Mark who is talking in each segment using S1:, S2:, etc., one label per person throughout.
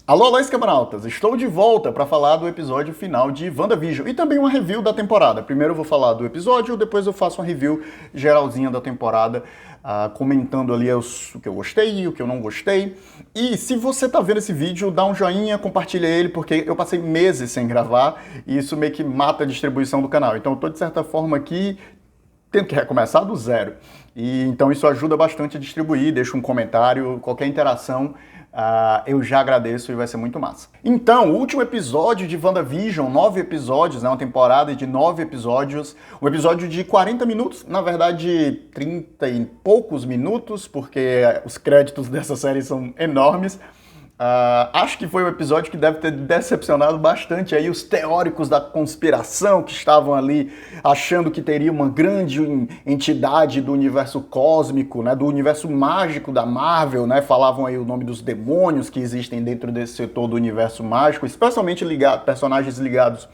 S1: Alô, alô, escabanautas! Estou de volta para falar do episódio final de WandaVision e também uma review da temporada. Primeiro eu vou falar do episódio, depois eu faço uma review geralzinha da temporada, comentando ali o que eu gostei e o que eu não gostei. E se você tá vendo esse vídeo, dá um joinha, compartilha ele, porque eu passei meses sem gravar e isso meio que mata a distribuição do canal. Então eu tô, de certa forma, aqui tendo que recomeçar do zero. E então isso ajuda bastante a distribuir, deixa um comentário, qualquer interação. Eu já agradeço e vai ser muito massa. Então, o último episódio de WandaVision, 9 episódios, né, uma temporada de 9 episódios, um episódio de 40 minutos, na verdade 30 e poucos minutos, porque os créditos dessa série são enormes. Acho que foi um episódio que deve ter decepcionado bastante aí os teóricos da conspiração que estavam ali achando que teria uma grande entidade do universo cósmico, né, do universo mágico da Marvel, né, falavam aí o nome dos demônios que existem dentro desse setor do universo mágico, especialmente personagens ligados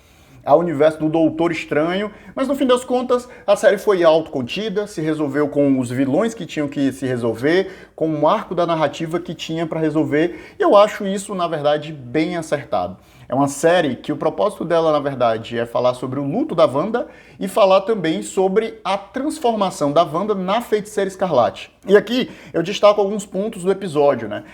S1: ao universo do Doutor Estranho, mas no fim das contas a série foi autocontida, se resolveu com os vilões que tinham que se resolver, com o arco da narrativa que tinha para resolver, e eu acho isso, na verdade, bem acertado. É uma série que o propósito dela, na verdade, é falar sobre o luto da Wanda e falar também sobre a transformação da Wanda na Feiticeira Escarlate. E aqui eu destaco alguns pontos do episódio, né?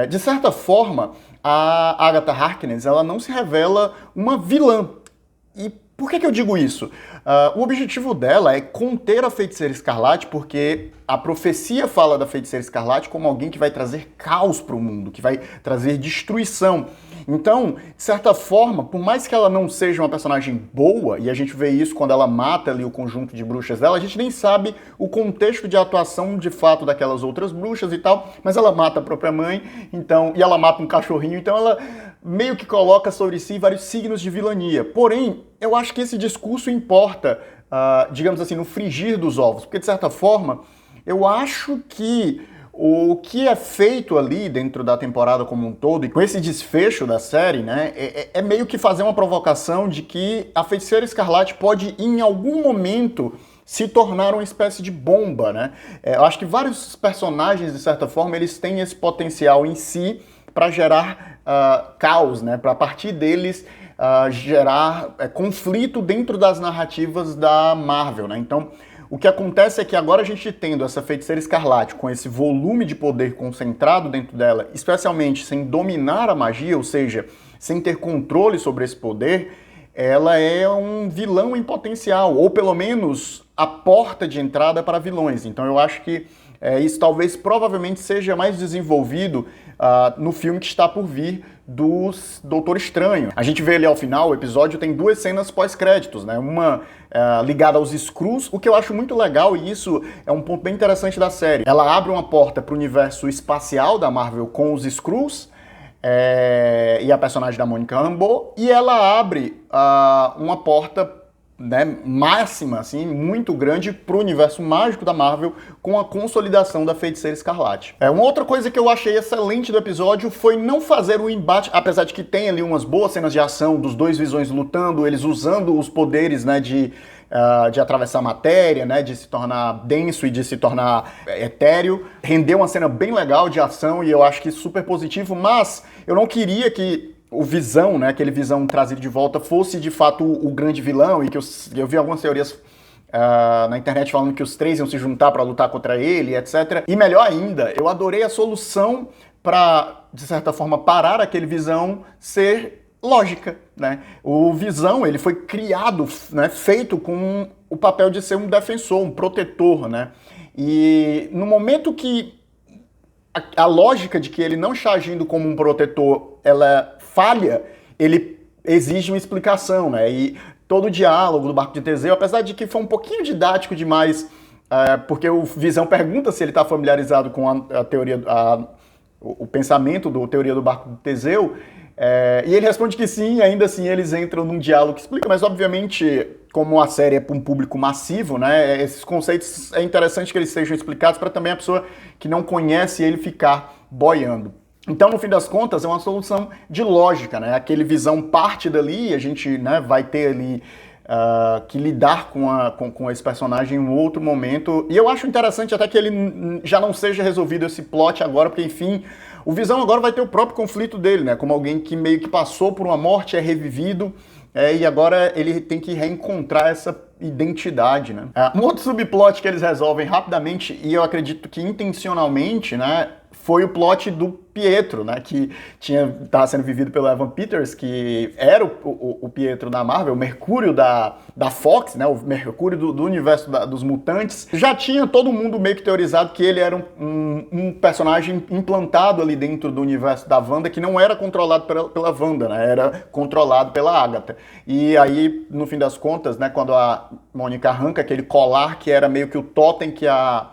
S1: De certa forma, a Agatha Harkness, ela não se revela uma vilã. E por que eu digo isso? O objetivo dela é conter a Feiticeira Escarlate, porque a profecia fala da Feiticeira Escarlate como alguém que vai trazer caos para o mundo, que vai trazer destruição. Então, de certa forma, por mais que ela não seja uma personagem boa, e a gente vê isso quando ela mata ali o conjunto de bruxas dela, a gente nem sabe o contexto de atuação de fato daquelas outras bruxas e tal, mas ela mata a própria mãe, então, e ela mata um cachorrinho, então ela meio que coloca sobre si vários signos de vilania. Porém, eu acho que esse discurso importa, digamos assim, no frigir dos ovos, porque de certa forma, eu acho que o que é feito ali dentro da temporada como um todo, e com esse desfecho da série, né, é meio que fazer uma provocação de que a Feiticeira Escarlate pode, em algum momento, se tornar uma espécie de bomba, né? Eu acho que vários personagens, de certa forma, eles têm esse potencial em si para gerar caos, né? Para a partir deles gerar conflito dentro das narrativas da Marvel, né? Então, o que acontece é que agora a gente tendo essa Feiticeira Escarlate com esse volume de poder concentrado dentro dela, especialmente sem dominar a magia, ou seja, sem ter controle sobre esse poder, ela é um vilão em potencial, ou pelo menos a porta de entrada para vilões. Então eu acho que isso talvez provavelmente seja mais desenvolvido no filme que está por vir do Doutor Estranho. A gente vê ali ao final, o episódio tem duas cenas pós-créditos, né? Uma ligada aos Skrulls, o que eu acho muito legal, e isso é um ponto bem interessante da série. Ela abre uma porta para o universo espacial da Marvel com os Skrulls, e a personagem da Monica Rambeau, e ela abre uma porta, né, máxima, assim, muito grande para o universo mágico da Marvel com a consolidação da Feiticeira Escarlate. Uma outra coisa que eu achei excelente do episódio foi não fazer o embate, apesar de que tem ali umas boas cenas de ação dos dois Visões lutando, eles usando os poderes, né, de atravessar a matéria, né, de se tornar denso e de se tornar etéreo. Rendeu uma cena bem legal de ação e eu acho que super positivo, mas eu não queria que o Visão, né, aquele Visão trazido de volta, fosse de fato o grande vilão, e que eu vi algumas teorias na internet falando que os três iam se juntar para lutar contra ele, etc. E melhor ainda, eu adorei a solução para, de certa forma, parar aquele Visão ser lógica, né? O Visão, ele foi criado, né, feito com o papel de ser um defensor, um protetor, né? E no momento que a lógica de que ele não está agindo como um protetor, ela falha, ele exige uma explicação, né? E todo o diálogo do Barco de Teseu, apesar de que foi um pouquinho didático demais, porque o Visão pergunta se ele está familiarizado com a teoria, o pensamento da teoria do Barco de Teseu, e ele responde que sim, e ainda assim eles entram num diálogo que explica, mas obviamente, como a série é para um público massivo, né, esses conceitos é interessante que eles sejam explicados para também a pessoa que não conhece ele ficar boiando. Então, no fim das contas, é uma solução de lógica, né? Aquele Visão parte dali, a gente, né, vai ter ali que lidar com esse personagem em um outro momento. E eu acho interessante até que ele já não seja resolvido esse plot agora, porque, enfim, O Visão agora vai ter o próprio conflito dele, né? Como alguém que meio que passou por uma morte, é revivido, e agora ele tem que reencontrar essa identidade, né? Um outro subplot que eles resolvem rapidamente, e eu acredito que intencionalmente, né? Foi o plot do Pietro, né, que estava sendo vivido pelo Evan Peters, que era o Pietro da Marvel, o Mercúrio da Fox, né, o Mercúrio do universo dos mutantes. Já tinha todo mundo meio que teorizado que ele era um personagem implantado ali dentro do universo da Wanda, que não era controlado pela Wanda, né, era controlado pela Agatha. E aí, no fim das contas, né, quando a Mônica arranca aquele colar que era meio que o totem que a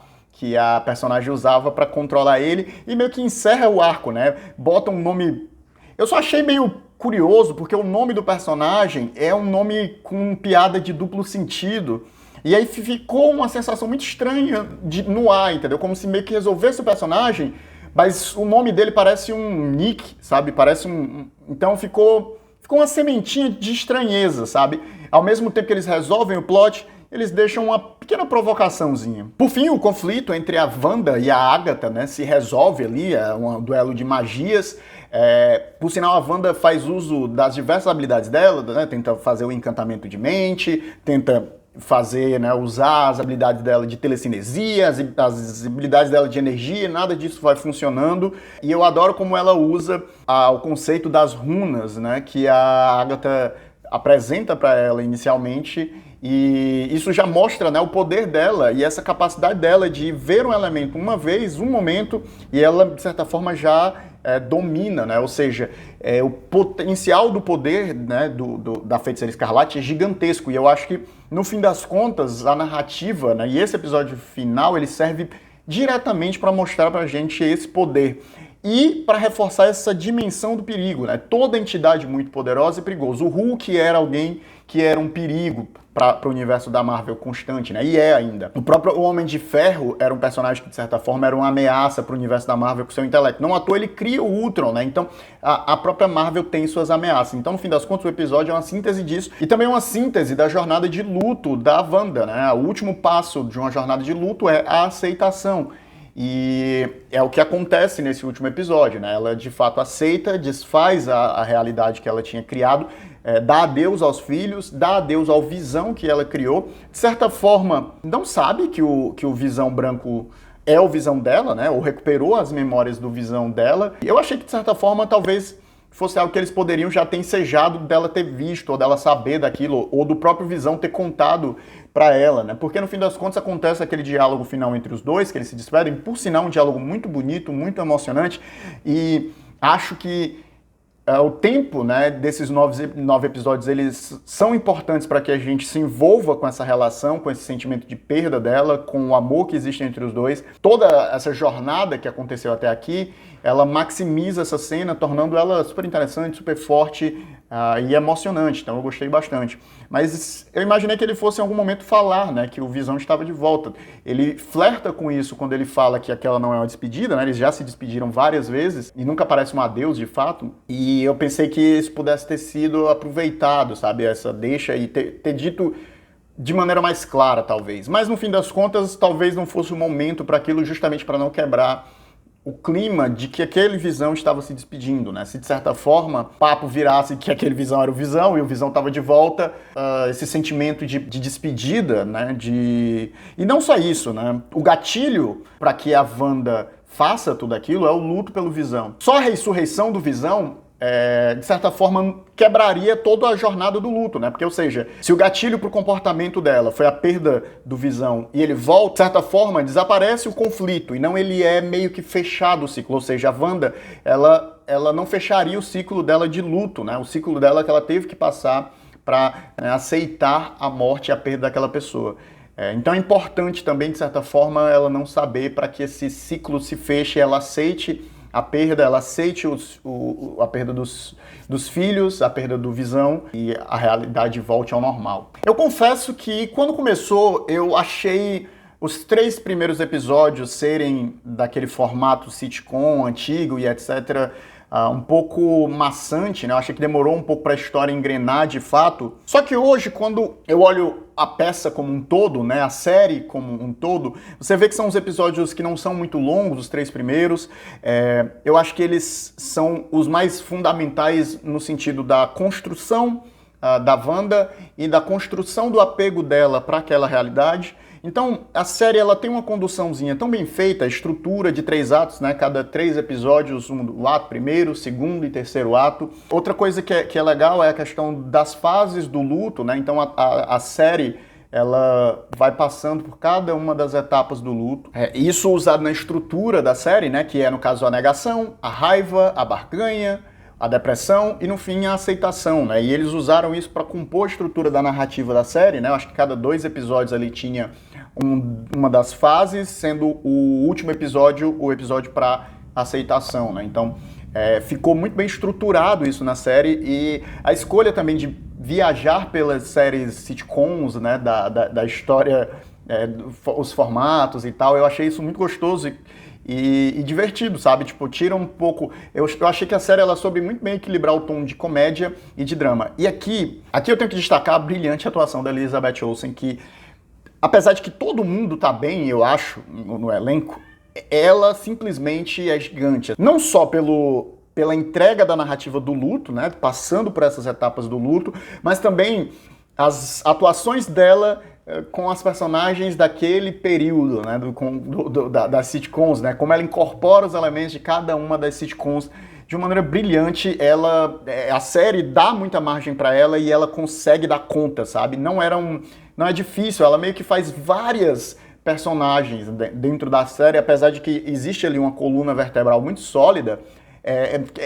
S1: personagem usava para controlar ele, e meio que encerra o arco, né? Bota um nome... Eu só achei meio curioso, porque o nome do personagem é um nome com piada de duplo sentido, e aí ficou uma sensação muito estranha no ar, entendeu? Como se meio que resolvesse o personagem, mas o nome dele parece um Nick, sabe? Parece um... Então ficou uma sementinha de estranheza, sabe? Ao mesmo tempo que eles resolvem o plot, eles deixam uma pequena provocaçãozinha. Por fim, o conflito entre a Wanda e a Agatha, né, se resolve ali, é um duelo de magias. Por sinal, a Wanda faz uso das diversas habilidades dela, né, tenta fazer o encantamento de mente, tenta fazer, né, usar as habilidades dela de telecinesia, as habilidades dela de energia, nada disso vai funcionando. E eu adoro como ela usa o conceito das runas, né, que a Agatha apresenta para ela inicialmente. E isso já mostra, né, o poder dela e essa capacidade dela de ver um elemento uma vez, um momento, e ela, de certa forma, já domina, né? Ou seja, o potencial do poder, né, da Feiticeira Escarlate é gigantesco. E eu acho que, no fim das contas, a narrativa, né, e esse episódio final, ele serve diretamente para mostrar para a gente esse poder. E para reforçar essa dimensão do perigo, né? Toda entidade muito poderosa e perigosa. O Hulk era alguém que era um perigo para o universo da Marvel constante, né? E é ainda. O próprio Homem de Ferro era um personagem que, de certa forma, era uma ameaça para o universo da Marvel com seu intelecto. Não à toa ele cria o Ultron, né? Então, a própria Marvel tem suas ameaças. Então, no fim das contas, o episódio é uma síntese disso. E também uma síntese da jornada de luto da Wanda, né? O último passo de uma jornada de luto é a aceitação. E é o que acontece nesse último episódio, né? Ela, de fato, aceita, desfaz a realidade que ela tinha criado, dá adeus aos filhos, dá adeus ao Visão que ela criou. De certa forma, não sabe que o Visão branco é o Visão dela, né? Ou recuperou as memórias do Visão dela. Eu achei que, de certa forma, talvez fosse algo que eles poderiam já ter ensejado dela ter visto, ou dela saber daquilo, ou do próprio Visão ter contado para ela, né? Porque no fim das contas acontece aquele diálogo final entre os dois, que eles se despedem, por sinal um diálogo muito bonito, muito emocionante, e acho que o tempo, né, desses 9 episódios, eles são importantes para que a gente se envolva com essa relação, com esse sentimento de perda dela, com o amor que existe entre os dois. Toda essa jornada que aconteceu até aqui, ela maximiza essa cena, tornando ela super interessante, super forte e emocionante. Então eu gostei bastante. Mas eu imaginei que ele fosse em algum momento falar, né, que o Visão estava de volta. Ele flerta com isso quando ele fala que aquela não é uma despedida, né? Eles já se despediram várias vezes e nunca parece um adeus de fato. E eu pensei que isso pudesse ter sido aproveitado, sabe? Essa deixa e ter dito de maneira mais clara, talvez. Mas no fim das contas, talvez não fosse o momento para aquilo, justamente para não quebrar o clima de que aquele Visão estava se despedindo, né? Se de certa forma o papo virasse que aquele Visão era o Visão e o Visão estava de volta, esse sentimento de despedida, né? E não só isso, né? O gatilho para que a Wanda faça tudo aquilo é o luto pelo Visão. Só a ressurreição do Visão, de certa forma, quebraria toda a jornada do luto, né? Porque, ou seja, se o gatilho pro comportamento dela foi a perda do Visão e ele volta, de certa forma, desaparece o conflito e não ele é meio que fechado o ciclo. Ou seja, a Wanda, ela não fecharia o ciclo dela de luto, né? O ciclo dela que ela teve que passar para aceitar a morte e a perda daquela pessoa. Então é importante também, de certa forma, ela não saber para que esse ciclo se feche, ela aceite a perda, ela aceite a perda dos filhos, a perda do Visão e a realidade volte ao normal. Eu confesso que quando começou eu achei os 3 primeiros episódios serem daquele formato sitcom antigo e etc. um pouco maçante, né? Eu achei que demorou um pouco para a história engrenar de fato. Só que hoje, quando eu olho a peça como um todo, né, a série como um todo, você vê que são os episódios que não são muito longos, os 3 primeiros. Eu acho que eles são os mais fundamentais no sentido da construção da Wanda e da construção do apego dela para aquela realidade. Então, a série ela tem uma conduçãozinha tão bem feita, a estrutura de 3 atos, né? Cada 3 episódios, o ato primeiro, segundo e terceiro ato. Outra coisa que é legal é a questão das fases do luto, né? Então, a série ela vai passando por cada uma das etapas do luto. Isso usado na estrutura da série, né? Que é, no caso, a negação, a raiva, a barganha, a depressão e, no fim, a aceitação, né? E eles usaram isso para compor a estrutura da narrativa da série, né? Eu acho que cada 2 episódios ali tinha uma das fases, sendo o último episódio o episódio para aceitação, né? Então, ficou muito bem estruturado isso na série e a escolha também de viajar pelas séries sitcoms, né? Da história, os formatos e tal, eu achei isso muito gostoso e divertido, sabe? Tipo, tira um pouco... Eu achei que a série ela soube muito bem equilibrar o tom de comédia e de drama. E aqui eu tenho que destacar a brilhante atuação da Elizabeth Olsen, que apesar de que todo mundo tá bem, eu acho, no elenco, ela simplesmente é gigante. Não só pela entrega da narrativa do luto, né, passando por essas etapas do luto, mas também as atuações dela com as personagens daquele período, né, das sitcoms, né, como ela incorpora os elementos de cada uma das sitcoms de uma maneira brilhante. A série dá muita margem para ela e ela consegue dar conta, sabe? Não é difícil, ela meio que faz várias personagens dentro da série, apesar de que existe ali uma coluna vertebral muito sólida,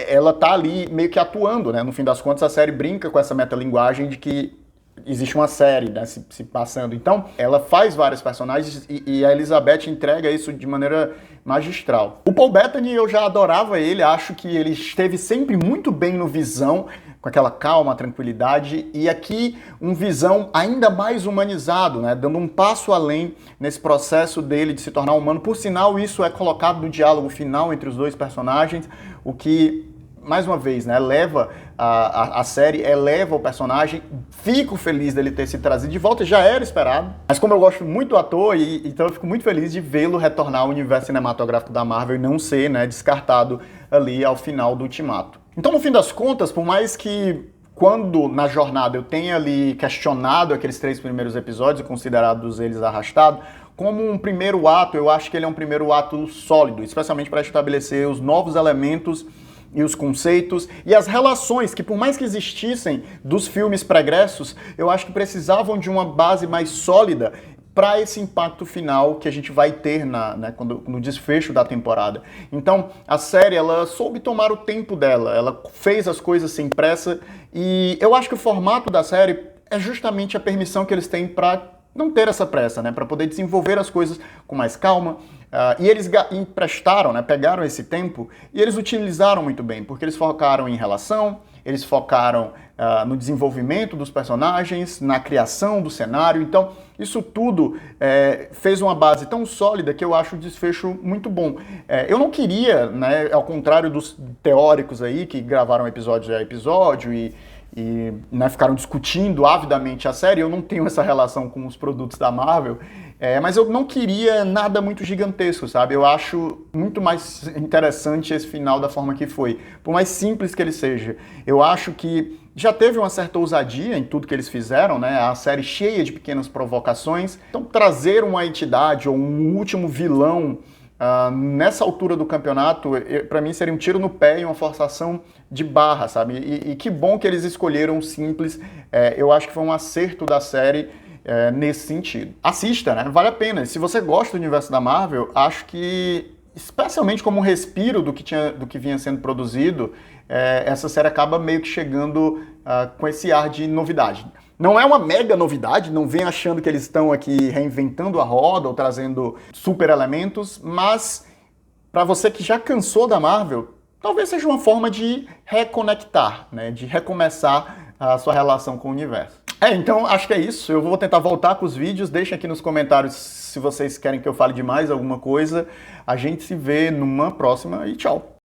S1: ela tá ali meio que atuando, né? No fim das contas, a série brinca com essa metalinguagem de que existe uma série, né, se passando. Então, ela faz vários personagens e a Elizabeth entrega isso de maneira magistral. O Paul Bettany, eu já adorava ele, acho que ele esteve sempre muito bem no Visão, com aquela calma, tranquilidade, e aqui um Visão ainda mais humanizado, né, dando um passo além nesse processo dele de se tornar humano. Por sinal, isso é colocado no diálogo final entre os 2 personagens, o que, mais uma vez, né, leva a série, eleva o personagem. Fico feliz dele ter se trazido de volta, já era esperado, mas como eu gosto muito do ator, então eu fico muito feliz de vê-lo retornar ao universo cinematográfico da Marvel e não ser, né, descartado ali ao final do Ultimato. Então, no fim das contas, por mais que quando na jornada eu tenha ali questionado aqueles 3 primeiros episódios e considerados eles arrastados, como um primeiro ato, eu acho que ele é um primeiro ato sólido, especialmente para estabelecer os novos elementos e os conceitos e as relações que, por mais que existissem dos filmes pregressos, eu acho que precisavam de uma base mais sólida para esse impacto final que a gente vai ter no desfecho da temporada. Então, a série, ela soube tomar o tempo dela, ela fez as coisas sem pressa e eu acho que o formato da série é justamente a permissão que eles têm para não ter essa pressa, né, para poder desenvolver as coisas com mais calma. E eles emprestaram, né, pegaram esse tempo e eles utilizaram muito bem, porque eles focaram em relação, eles focaram no desenvolvimento dos personagens, na criação do cenário. Então, isso tudo fez uma base tão sólida que eu acho o desfecho muito bom. Eu não queria, né, ao contrário dos teóricos aí que gravaram episódio a episódio e né, ficaram discutindo avidamente a série, eu não tenho essa relação com os produtos da Marvel, mas eu não queria nada muito gigantesco, sabe? Eu acho muito mais interessante esse final da forma que foi, por mais simples que ele seja. Eu acho que já teve uma certa ousadia em tudo que eles fizeram, né? A série cheia de pequenas provocações. Então, trazer uma entidade ou um último vilão nessa altura do campeonato, para mim seria um tiro no pé e uma forçação de barra, sabe? E que bom que eles escolheram simples. Eu acho que foi um acerto da série nesse sentido. Assista, né? Vale a pena. Se você gosta do universo da Marvel, acho que, especialmente como um respiro do que vinha sendo produzido, essa série acaba meio que chegando com esse ar de novidade. Não é uma mega novidade, não vem achando que eles estão aqui reinventando a roda ou trazendo super elementos, mas para você que já cansou da Marvel, talvez seja uma forma de reconectar, né, de recomeçar a sua relação com o universo. Então acho que é isso. Eu vou tentar voltar com os vídeos. Deixem aqui nos comentários se vocês querem que eu fale de mais alguma coisa. A gente se vê numa próxima e tchau!